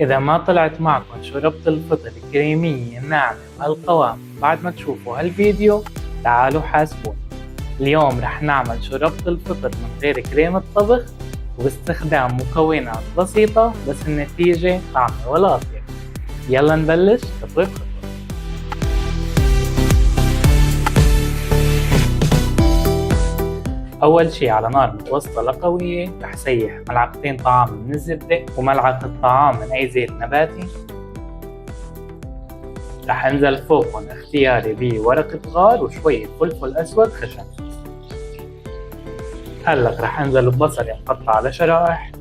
إذا ما طلعت معكم شوربة الفطر الكريمية الناعمة وهالقوام بعد ما تشوفوا هالفيديو تعالوا حاسبون. اليوم رح نعمل شوربة الفطر من غير كريمة طبخ وباستخدام مكونات بسيطة بس النتيجة طعمة ولا أطيب. يلا نبلش خطوة بخطوة. أول شي على نار متوسطة لقوية رح سيح ملعقتين طعام من الزبدة وملعقة طعام من أي زيت نباتي. رح انزل فوقهم اختياري بورقة غار وشوية فلفل أسود خشن. هلق رح انزل ببصل مقطع على شرائح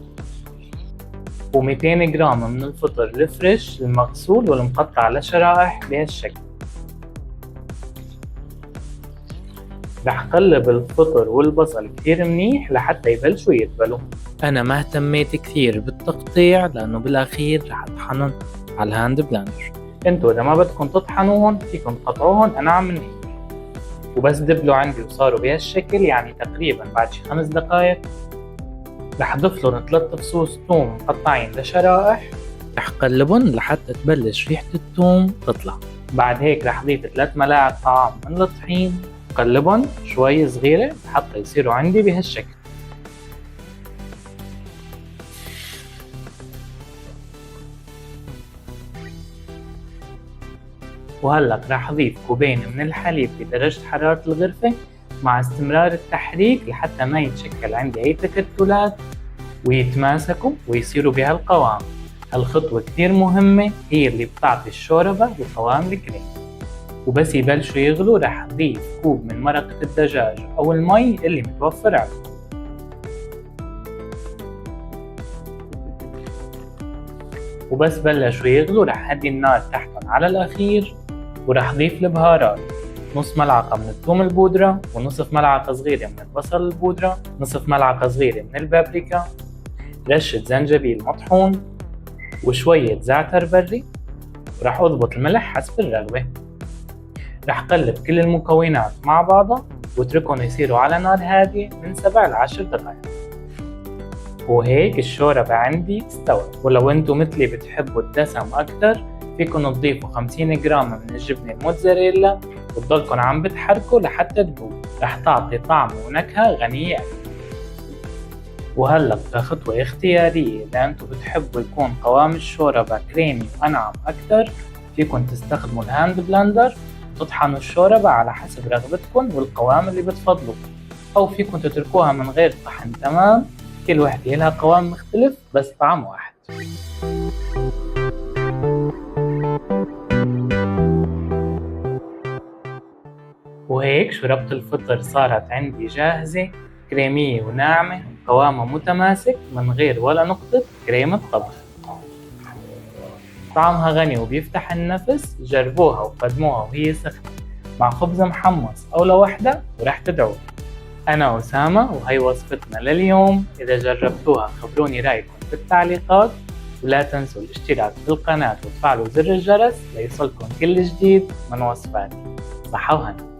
و200 جرام من الفطر الفريش المغسول والمقطع على شرائح بهالشكل. رح قلب الفطر والبصل كتير منيح لحتى يبلشوا يدبلوا. أنا ما اهتميت كثير بالتقطيع لأنه بالأخير رح أطحنهم على الهاند بلندر. انتو إذا ما بدكم تطحنوهن فيكم تقطعوهن أنا عم مني. وبس دبلوا عندي وصاروا بهالشكل يعني تقريبا بعد شي 5 دقايق رح ضيف لهم 3 فصوص ثوم مقطعين لشرائح. رح قلبهم لحتى تبلش ريحة الثوم تطلع. بعد هيك رح ضيف 3 ملاعق طعام من الطحين قلبهم شوي صغيرة لحتى يصيروا عندي بهالشكل. وهلق راح اضيف كوبين من الحليب بدرجة حرارة الغرفة مع استمرار التحريك لحتى ما يتشكل عندي اي تكتلات ويتماسكوا ويصيروا بهالقوام. هالخطوة كتير مهمة هي اللي بتعطي الشوربة بقوام الكريم. وبس يبلشوا يغلوا رح اضيف كوب من مرقة الدجاج او المي اللي متوفر عندكم. وبس بلشوا يغلوا رح هدي النار تحتهم على الاخير ورح اضيف البهارات: نص ملعقة من الثوم البودرة ونصف ملعقة صغيرة من البصل البودرة، نصف ملعقة صغيرة من البابريكا، رشة زنجبيل مطحون وشوية زعتر بري. ورح اضبط الملح حسب الرغبة. رح قلب كل المكونات مع بعضها واتركهم يصيروا على نار هادية من 7 ل 10 دقائق. وهيك الشوربة عندي استوت. ولو انتو مثلي بتحبوا الدسم اكتر فيكن تضيفوا 50 جرام من الجبنة الموتزاريلا وتضلكن عم بتحركوا لحتى تذوب. رح تعطي طعم ونكهة غنية. وهلق كخطوة اختيارية اذا انتو بتحبوا يكون قوام الشوربة كريمي وانعم اكتر فيكن تستخدموا الهاند بلندر وتطحنوا الشوربة على حسب رغبتكن والقوام اللي بتفضلوه، او فيكن تتركوها من غير طحن. تمام، كل وحدة لها قوام مختلف بس طعم واحد. وهيك شوربة الفطر صارت عندي جاهزة، كريمية وناعمة وقوامها متماسك من غير ولا نقطة كريمة طبخ. طعمها غني وبيفتح النفس. جربوها وقدموها وهي سخنة مع خبز محمص أو لوحدة ورح تدعوا. أنا أسامة وهي وصفتنا لليوم. إذا جربتوها خبروني رأيكم في التعليقات ولا تنسوا الاشتراك في القناة وتفعلوا زر الجرس ليصلكم كل جديد من وصفاتي. صحة وهنا.